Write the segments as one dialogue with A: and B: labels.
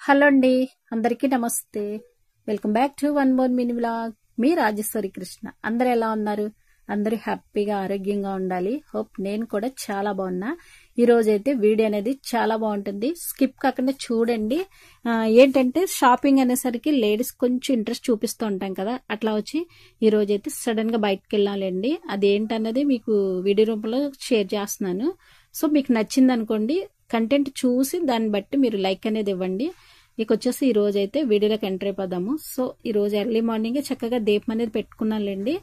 A: Hello అండి, అందరికీ నమస్తే. Welcome back to one more mini vlog. మీ రాజేశ్వరి కృష్ణ. అందరు ఎలా ఉన్నారు? అందరూ హ్యాపీగా ఆరోగ్యంగా ఉండాలి. హోప్ నేను కూడా చాలా బాగున్నా. ఈ రోజు అయితే వీడియో అనేది చాలా బాగుంటుంది, స్కిప్ కాకుండా చూడండి. ఏంటంటే షాపింగ్ అనేసరికి లేడీస్ కొంచెం ఇంట్రెస్ట్ చూపిస్తూ ఉంటాం కదా, అట్లా వచ్చి ఈ రోజు అయితే సడన్ గా బయటకు వెళ్ళాలండి. అదేంటన్నది మీకు వీడియో రూపంలో షేర్ చేస్తున్నాను. సో మీకు నచ్చింది అనుకోండి, కంటెంట్ చూసి దాన్ని బట్టి మీరు లైక్ అనేది ఇవ్వండి. ఇక వచ్చేసి ఈ రోజు అయితే వీడియోలోకి ఎంటర్ అయిపోదాము. సో ఈ రోజు ఎర్లీ మార్నింగే చక్కగా దీపం అనేది పెట్టుకున్నానులేండి.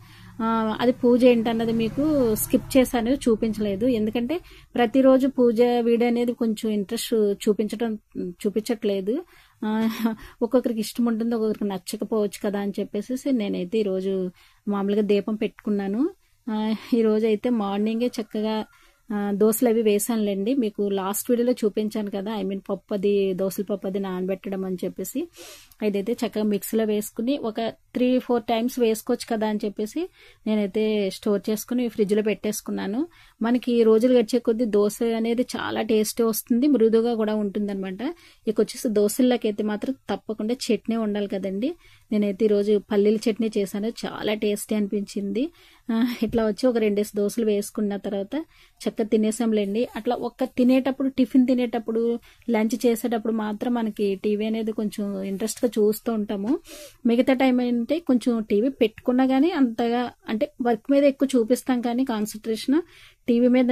A: అది పూజ ఏంటన్నది మీకు స్కిప్ చేశాను, చూపించలేదు. ఎందుకంటే ప్రతిరోజు పూజ వీడియో అనేది కొంచెం ఇంట్రెస్ట్ చూపించట్లేదు. ఒక్కొక్కరికి ఇష్టం ఉంటుంది, ఒక్కొక్కరికి నచ్చకపోవచ్చు కదా అని చెప్పేసి నేనైతే ఈరోజు మామూలుగా దీపం పెట్టుకున్నాను. ఈ రోజు అయితే మార్నింగే చక్కగా దోశలు అవి వేసానులేండి. మీకు లాస్ట్ వీడియోలో చూపించాను కదా, పప్పు అది దోశల పప్పు అది నానబెట్టడం అని చెప్పేసి. ఇదైతే చక్కగా మిక్సీలో వేసుకుని ఒక 3-4 టైమ్స్ వేసుకోవచ్చు కదా అని చెప్పేసి నేనైతే స్టోర్ చేసుకుని ఫ్రిడ్జ్ లో పెట్టేసుకున్నాను. మనకి రోజులు గడిచే కొద్దీ దోశ అనేది చాలా టేస్ట్ వస్తుంది, మృదువుగా కూడా ఉంటుంది అనమాట. ఇక వచ్చేసి దోశల్లోకి అయితే మాత్రం తప్పకుండా చట్నీ ఉండాలి కదండి. నేనైతే ఈరోజు పల్లీల చట్నీ చేశాను, చాలా టేస్టీ అనిపించింది. ఇట్లా వచ్చి ఒక 2 దోశలు వేసుకున్న తర్వాత చక్కగా తినేసాంలేండి. అట్లా తినేటప్పుడు, టిఫిన్ తినేటప్పుడు, లంచ్ చేసేటప్పుడు మాత్రం మనకి టీవీ అనేది కొంచెం ఇంట్రెస్ట్ గా చూస్తూ ఉంటాము. మిగతా టైం అంటే కొంచెం టీవీ పెట్టుకున్నా గానీ అంతగా, అంటే వర్క్ మీద ఎక్కువ చూపిస్తాం కానీ కాన్సన్ట్రేషన్ టీవీ మీద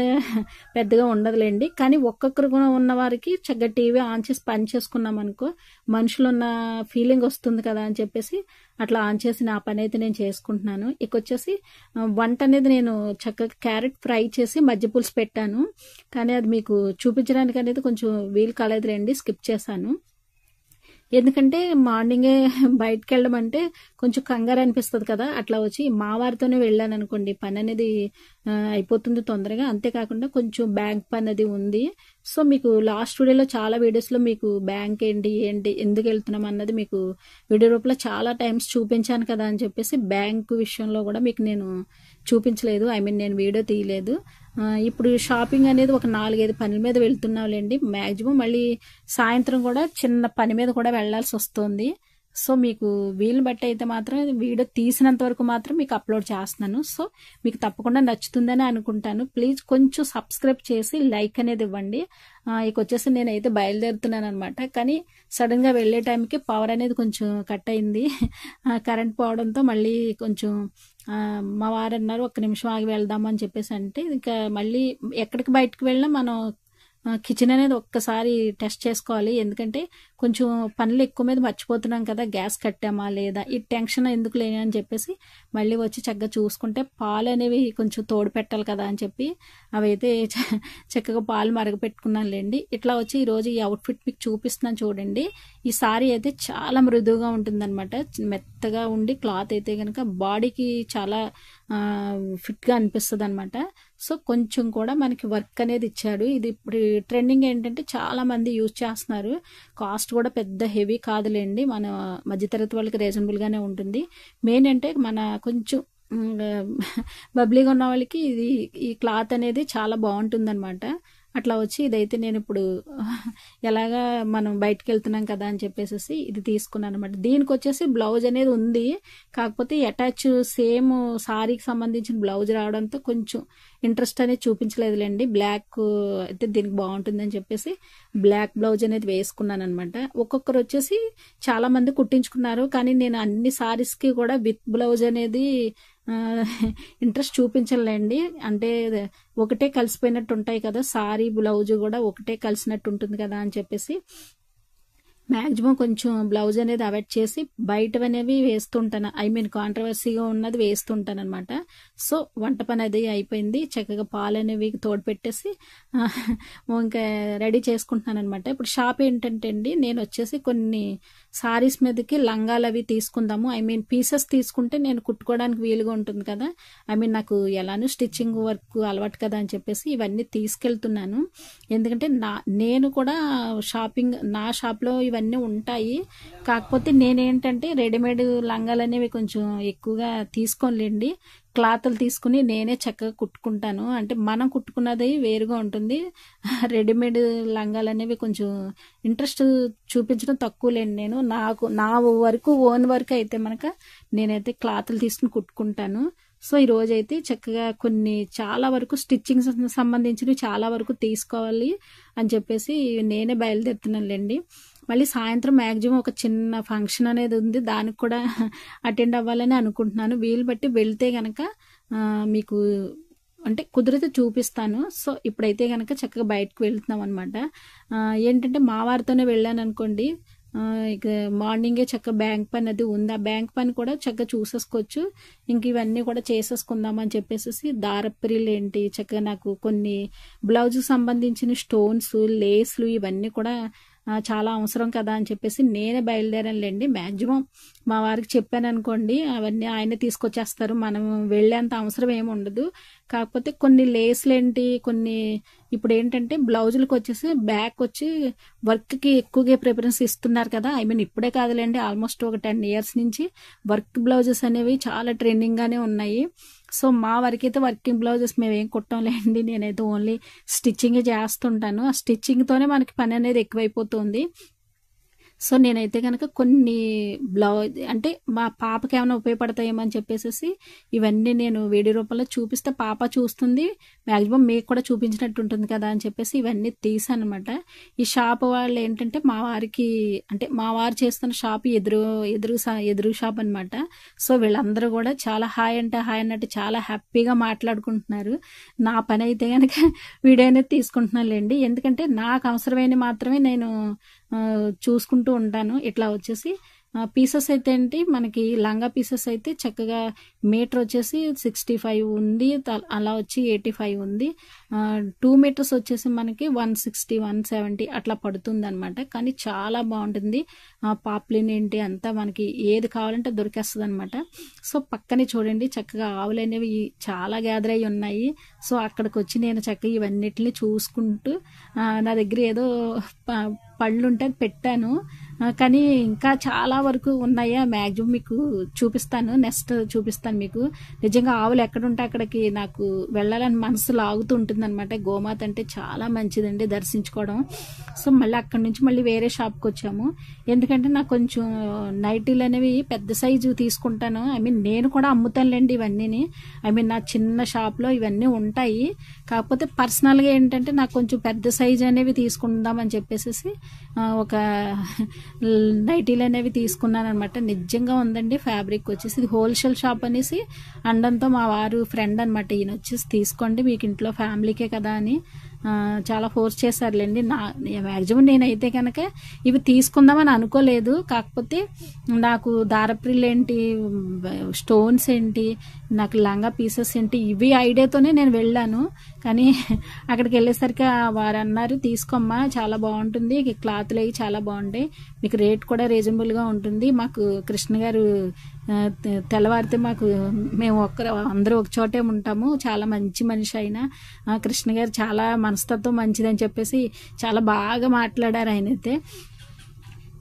A: పెద్దగా ఉండదులేండి. కానీ ఒక్కొక్కరు ఉన్న వారికి చక్కగా టీవీ ఆన్ చేసి పని చేసుకున్నాం అనుకో, మనుషులు ఉన్న ఫీలింగ్ వస్తుంది కదా అని చెప్పేసి అట్లా ఆన్ చేసి నా పని అయితే నేను చేసుకుంటున్నాను. ఇక వచ్చేసి వంట అనేది నేను చక్కగా క్యారెట్ ఫ్రై చేసి మజ్జి పులుసు పెట్టాను, కానీ అది మీకు చూపించడానికి అనేది కొంచెం వీలు కాలేదులేండి, స్కిప్ చేశాను. ఎందుకంటే మార్నింగే బయటకు వెళ్ళడం అంటే కొంచెం కంగారు అనిపిస్తుంది కదా. అట్లా వచ్చి మా వారితోనే వెళ్ళాను అనుకోండి, పని అనేది అయిపోతుంది తొందరగా. అంతేకాకుండా కొంచెం బ్యాంక్ పని అది ఉంది. సో మీకు లాస్ట్ వీడియోలో చాలా వీడియోస్లో మీకు బ్యాంక్ ఏంటి ఎందుకు వెళ్తున్నాం అన్నది మీకు వీడియో రూపంలో చాలా టైమ్స్ చూపించాను కదా అని చెప్పేసి బ్యాంకు విషయంలో కూడా మీకు నేను చూపించలేదు, నేను వీడియో తీయలేదు. ఇప్పుడు షాపింగ్ అనేది ఒక 4-5 పనుల మీద వెళ్తున్నాంలేండి. మ్యాక్సిమం మళ్ళీ సాయంత్రం కూడా చిన్న పని మీద కూడా వెళ్లాల్సి వస్తుంది. సో మీకు వీలుని బట్టి అయితే మాత్రం వీడియో తీసినంత వరకు మాత్రం మీకు అప్లోడ్ చేస్తున్నాను. సో మీకు తప్పకుండా నచ్చుతుందని అనుకుంటాను. ప్లీజ్ కొంచెం సబ్స్క్రైబ్ చేసి లైక్ అనేది ఇవ్వండి. ఇక వచ్చేసి నేనైతే బయలుదేరుతున్నాను అనమాట. కానీ సడన్ గా వెళ్లే టైంకి పవర్ అనేది కొంచెం కట్ అయింది. కరెంట్ పోవడంతో మళ్ళీ కొంచెం మా వారు అన్నారు, 1 నిమిషం ఆగి వెళ్దాం అని చెప్పేసి. అంటే ఇంకా మళ్ళీ ఎక్కడికి బయటకు వెళ్ళినా మనం కిచెన్ అనేది ఒక్కసారి టెస్ట్ చేసుకోవాలి. ఎందుకంటే కొంచెం పనులు ఎక్కువ మీద మర్చిపోతున్నాం కదా, గ్యాస్ కట్టామా లేదా, ఈ టెన్షన్ ఎందుకు లేని అని చెప్పేసి మళ్ళీ వచ్చి చక్కగా చూసుకుంటే పాలు అనేవి కొంచెం తోడు పెట్టాలి కదా అని చెప్పి అవైతే చక్కగా పాలు మరగపెట్టుకున్నానులేండి. ఇట్లా వచ్చి ఈరోజు ఈ అవుట్ఫిట్ మీకు చూపిస్తున్నాను చూడండి. ఈ సారీ అయితే చాలా మృదువుగా ఉంటుంది అనమాట, మెత్తగా ఉండి క్లాత్ అయితే కనుక బాడీకి చాలా ఫిట్ గా అనిపిస్తుంది అనమాట. సో కొంచెం కూడా మనకి వర్క్ అనేది ఇచ్చాడు. ఇది ఇప్పుడు ట్రెండింగ్ ఏంటంటే చాలా మంది యూజ్ చేస్తున్నారు. కాస్ట్ కూడా పెద్ద హెవీ కాదులేండి, మన మధ్యతరగతి వాళ్ళకి రీజనబుల్ గానే ఉంటుంది. మెయిన్ అంటే మన కొంచెం బబ్లీగా ఉన్న వాళ్ళకి ఈ క్లాత్ అనేది చాలా బాగుంటుంది అనమాట. అట్లా వచ్చి ఇదైతే నేను ఇప్పుడు ఎలాగా మనం బయటకు వెళ్తున్నాం కదా అని చెప్పేసి ఇది తీసుకున్నాను అనమాట. దీనికి వచ్చేసి బ్లౌజ్ అనేది ఉంది, కాకపోతే అటాచ్ సేమ్ సారీకి సంబంధించిన బ్లౌజ్ రావడంతో కొంచెం ఇంట్రెస్ట్ అనేది చూపించలేదులేండి. బ్లాక్ అయితే దీనికి బాగుంటుందని చెప్పేసి బ్లాక్ బ్లౌజ్ అనేది వేసుకున్నాను అనమాట. ఒక్కొక్కరు వచ్చేసి చాలా మంది కుట్టించుకున్నారు, కానీ నేను అన్ని సారీస్ కి కూడా విత్ బ్లౌజ్ అనేది ఇంట్రెస్ట్ చూపించలేండి. అంటే ఒకటే కలిసిపోయినట్టు ఉంటాయి కదా, సారీ బ్లౌజ్ కూడా ఒకటే కలిసినట్టు ఉంటుంది కదా అని చెప్పేసి మాక్సిమం కొంచెం బ్లౌజ్ అనేది అవాయిడ్ చేసి బయటవనేవి వేస్తుంటాను. కాంట్రవర్సీగా ఉన్నది వేస్తుంటాను అనమాట. సో వంట పని అది అయిపోయింది, చక్కగా పాలు అనేవి తోడు పెట్టేసి ఇంకా రెడీ చేసుకుంటున్నాను అనమాట. ఇప్పుడు షాప్ ఏంటంటే అండి, నేను వచ్చేసి కొన్ని సారీస్ మీదకి లంగాలు అవి తీసుకుందాము. పీసెస్ తీసుకుంటే నేను కుట్టుకోవడానికి వీలుగా ఉంటుంది కదా. నాకు ఎలానూ స్టిచ్చింగ్ వర్క్ అలవాటు కదా అని చెప్పేసి ఇవన్నీ తీసుకెళ్తున్నాను. ఎందుకంటే నేను కూడా షాపింగ్ నా షాప్ లో ఇవన్నీ ఇవన్నీ ఉంటాయి. కాకపోతే నేనేంటంటే రెడీమేడ్ లంగాలు అనేవి కొంచెం ఎక్కువగా తీసుకోలేండి. క్లాతులు తీసుకుని నేనే చక్కగా కుట్టుకుంటాను. అంటే మనం కుట్టుకున్నది వేరుగా ఉంటుంది. రెడీమేడ్ లంగాలు అనేవి కొంచెం ఇంట్రెస్ట్ చూపించడం తక్కువలేండి. నా వరకు ఓన్ వరకు అయితే మనక నేనైతే క్లాతులు తీసుకుని కుట్టుకుంటాను. సో ఈ రోజైతే చక్కగా చాలా వరకు స్టిచ్చింగ్ సంబంధించినవి చాలా వరకు తీసుకోవాలి అని చెప్పేసి నేనే బయలుదేరుతున్నానులేండి. మళ్ళీ సాయంత్రం మ్యాక్సిమం ఒక చిన్న ఫంక్షన్ అనేది ఉంది, దానికి కూడా అటెండ్ అవ్వాలని అనుకుంటున్నాను. వీలు బట్టి వెళ్తే గనక మీకు అంటే కుదిరితే చూపిస్తాను. సో ఇప్పుడైతే గనక చక్కగా బయటకు వెళ్తున్నాం అనమాట. ఏంటంటే మా వారితోనే వెళ్ళాను అనుకోండి, ఇక మార్నింగే చక్కగా బ్యాంక్ పని అది ఉంది, ఆ బ్యాంక్ పని కూడా చక్కగా చూసేసుకోవచ్చు. ఇంక ఇవన్నీ కూడా చేసేసుకుందాం అని చెప్పేసి దారప్రిలు ఏంటి చక్కగా నాకు కొన్ని బ్లౌజ్కి సంబంధించిన స్టోన్స్, లేస్లు ఇవన్నీ కూడా చాలా అవసరం కదా అని చెప్పేసి నేనే బయలుదేరానులేండి. మ్యాక్సిమం మా వారికి చెప్పాను అనుకోండి, అవన్నీ ఆయనే తీసుకొచ్చేస్తారు, మనం వెళ్ళేంత అవసరం ఏమి ఉండదు. కాకపోతే కొన్ని లేస్లు ఏంటి ఇప్పుడు ఏంటంటే బ్లౌజులకు వచ్చేసి బ్యాక్ వచ్చి వర్క్కి ఎక్కువగా ప్రిఫరెన్స్ ఇస్తున్నారు కదా. ఇప్పుడే కాదులేండి, ఆల్మోస్ట్ ఒక 10 years నుంచి వర్క్ బ్లౌజెస్ అనేవి చాలా ట్రెండింగ్గానే ఉన్నాయి. సో మా వరకైతే వర్కింగ్ బ్లౌజెస్ మేమేం కుట్టంలేండి, నేనైతే ఓన్లీ స్టిచ్చింగ్ చేస్తుంటాను. ఆ స్టిచ్చింగ్తోనే మనకి పని అనేది ఎక్కువైపోతుంది. సో నేనైతే కనుక కొన్ని బ్లౌజ్ అంటే మా పాపకి ఏమైనా ఉపయోగపడతాయేమో అని చెప్పేసి ఇవన్నీ నేను వీడియో రూపంలో చూపిస్తే పాప చూస్తుంది, మ్యాక్సిమం మీకు కూడా చూపించినట్టు ఉంటుంది కదా అని చెప్పేసి ఇవన్నీ తీసాను అనమాట. ఈ షాప్ వాళ్ళు ఏంటంటే మా వారు చేస్తున్న షాప్ ఎదురు షాప్ అనమాట. సో వీళ్ళందరూ కూడా చాలా హాయ్ అంటే హాయ్ అన్నట్టు చాలా హ్యాపీగా మాట్లాడుకుంటున్నారు. నా పని అయితే కనుక వీడియో అనేది తీసుకుంటున్నానులేండి, ఎందుకంటే నాకు అవసరమైన మాత్రమే నేను చూసుకుంటూ ఉంటాను. ఇట్లా వచ్చేసి పీసెస్ అయితే ఏంటి మనకి లంగా పీసెస్ అయితే చక్కగా మీటర్ వచ్చేసి 65 ఉంది, అలా వచ్చి 85 ఉంది. 2 meters వచ్చేసి మనకి 160 170 అట్లా పడుతుంది అనమాట. కానీ చాలా బాగుంటుంది. పాప్లిన్ ఏంటి అంతా మనకి ఏది కావాలంటే దొరికేస్తుంది అనమాట. సో పక్కనే చూడండి చక్కగా ఆవులు అనేవి చాలా గ్యాదర్ అయ్యి ఉన్నాయి. సో అక్కడికి వచ్చి నేను చక్కగా ఇవన్నిటిని చూసుకుంటూ నా దగ్గర ఏదో పళ్ళు ఉంటే పెట్టాను, కానీ ఇంకా చాలా వరకు ఉన్నాయి. మ్యాక్సిమం మీకు చూపిస్తాను, నెక్స్ట్ చూపిస్తాను మీకు. నిజంగా ఆవులు ఎక్కడుంటే అక్కడికి నాకు వెళ్ళాలని మనసు లాగుతూ ఉంటుంది అనమాట. గోమాత అంటే చాలా మంచిదండి దర్శించుకోవడం. సో మళ్ళీ అక్కడి నుంచి మళ్ళీ వేరే షాప్కి వచ్చాము, ఎందుకంటే నాకు కొంచెం నైటీలు అనేవి పెద్ద సైజు తీసుకుంటాను. నేను కూడా అమ్ముతానులేండి ఇవన్నీ. నా చిన్న షాప్లో ఇవన్నీ ఉంటాయి. కాకపోతే పర్సనల్గా ఏంటంటే నాకు కొంచెం పెద్ద సైజు అనేవి తీసుకుందామని చెప్పేసి ఒక నైటీలు అనేవి తీసుకున్నాను అనమాట. నిజంగా ఉందండి ఫ్యాబ్రిక్ వచ్చేసి. ఇది హోల్సేల్ షాప్ అనేసి అండంతో మా వారు ఫ్రెండ్ అనమాట, ఈయన వచ్చేసి తీసుకోండి మీకు ఇంట్లో ఫ్యామిలీకే కదా అని చాలా ఫోర్స్ చేశారులేండి. మ్యాక్సిమం నేనైతే కనుక ఇవి తీసుకుందామని అనుకోలేదు. కాకపోతే నాకు దారప్రిల్ ఏంటి, స్టోన్స్ ఏంటి, నాకు లంగా పీసెస్ ఏంటి, ఇవి ఐడియాతోనే నేను వెళ్ళాను. కానీ అక్కడికి వెళ్ళేసరికి వారు అన్నారు తీసుకోమ్మా చాలా బాగుంటుంది, క్లాత్లు అవి చాలా బాగుంటాయి, మీకు రేట్ కూడా రీజనబుల్గా ఉంటుంది. మాకు కృష్ణ గారు తెల్లవారితే మేము అందరూ ఒక చోటే ఉంటాము, చాలా మంచి మనిషి అయిన కృష్ణ గారు చాలా మనస్తత్వం మంచిదని చెప్పేసి చాలా బాగా మాట్లాడారు ఆయనైతే.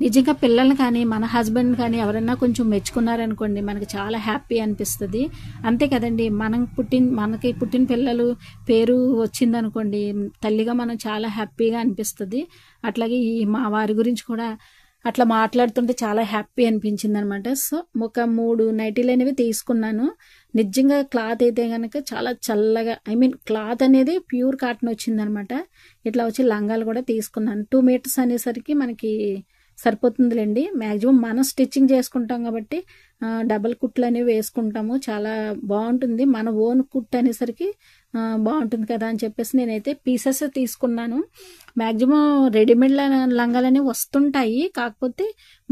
A: నిజంగా పిల్లల్ని కానీ మన హస్బెండ్ కానీ ఎవరైనా కొంచెం మెచ్చుకున్నారనుకోండి మనకి చాలా హ్యాపీ అనిపిస్తుంది. అంతే కదండి, మనకి పుట్టిన పిల్లలు పేరు వచ్చిందనుకోండి తల్లిగా మనం చాలా హ్యాపీగా అనిపిస్తుంది. అట్లాగే మా వారి గురించి కూడా అట్లా మాట్లాడుతుంటే చాలా హ్యాపీ అనిపించింది అనమాట. సో ఒక 3 నైటీలు అనేవి తీసుకున్నాను. నిజంగా క్లాత్ అయితే కనుక చాలా చల్లగా, క్లాత్ అనేది ప్యూర్ కాటన్ వచ్చిందనమాట. ఇట్లా వచ్చి లంగాలు కూడా తీసుకున్నాను. 2 meters అనేసరికి మనకి సరిపోతుందిలేండి. మ్యాక్సిమం మనం స్టిచ్చింగ్ చేసుకుంటాం కాబట్టి డబల్ కుట్లు అనేవి వేసుకుంటాము, చాలా బాగుంటుంది. మన ఓన్ కుట్ అనేసరికి బాగుంటుంది కదా అని చెప్పేసి నేనైతే పీసెస్ తీసుకున్నాను. మ్యాక్సిమం రెడీమేడ్ లంగాలనే వస్తుంటాయి, కాకపోతే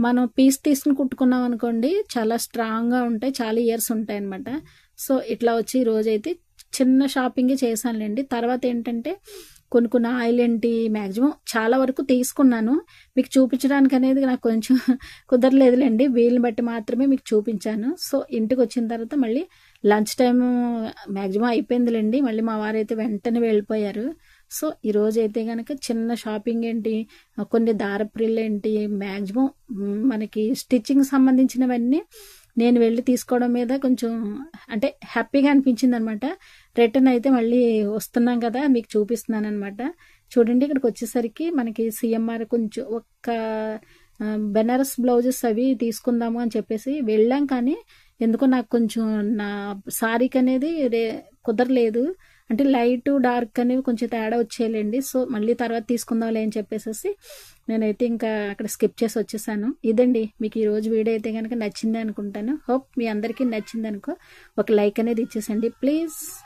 A: మనం పీస్ తీసుకుని కుట్టుకున్నాం అనుకోండి చాలా స్ట్రాంగ్గా ఉంటాయి, చాలా ఇయర్స్ ఉంటాయి అనమాట. సో ఇట్లా వచ్చి ఈరోజైతే చిన్న షాపింగ్ చేశానులేండి. తర్వాత ఏంటంటే కొన్ని ఆయిల్ ఏంటి మ్యాక్సిమం చాలా వరకు తీసుకున్నాను. మీకు చూపించడానికి అనేది నాకు కొంచెం కుదరలేదులేండి, వీలుని బట్టి మాత్రమే మీకు చూపించాను. సో ఇంటికి వచ్చిన తర్వాత మళ్ళీ లంచ్ టైం మ్యాక్సిమం అయిపోయిందిలేండి. మళ్ళీ మా వారైతే వెంటనే వెళ్ళిపోయారు. సో ఈరోజు అయితే కనుక చిన్న షాపింగ్ ఏంటి, కొన్ని దారప్రిల్లు ఏంటి, మ్యాక్సిమం మనకి స్టిచ్చింగ్ సంబంధించినవన్నీ నేను వెళ్ళి తీసుకోవడం మీద కొంచెం అంటే హ్యాపీగా అనిపించింది అనమాట. రిటర్న్ అయితే మళ్ళీ వస్తున్నాం కదా, మీకు చూపిస్తున్నాను అనమాట. చూడండి, ఇక్కడికి వచ్చేసరికి మనకి సిఎంఆర్ కొంచెం ఒక్క బెనారస్ బ్లౌజెస్ అవి తీసుకుందాము అని చెప్పేసి వెళ్ళాం. కానీ ఎందుకో నాకు కొంచెం నా సారీకి అనేది కుదరలేదు. అంటే లైట్ డార్క్ అనేవి కొంచెం తేడా వచ్చేయాలండి. సో మళ్ళీ తర్వాత తీసుకుందాంలే అని చెప్పేసి నేనైతే ఇంకా అక్కడ స్కిప్ చేసి వచ్చేసాను. ఇదండి, మీకు ఈరోజు వీడియో అయితే కనుక నచ్చింది అనుకుంటాను. హోప్ మీ అందరికీ నచ్చింది అనుకో. ఒక లైక్ అనేది ఇచ్చేసండి ప్లీజ్.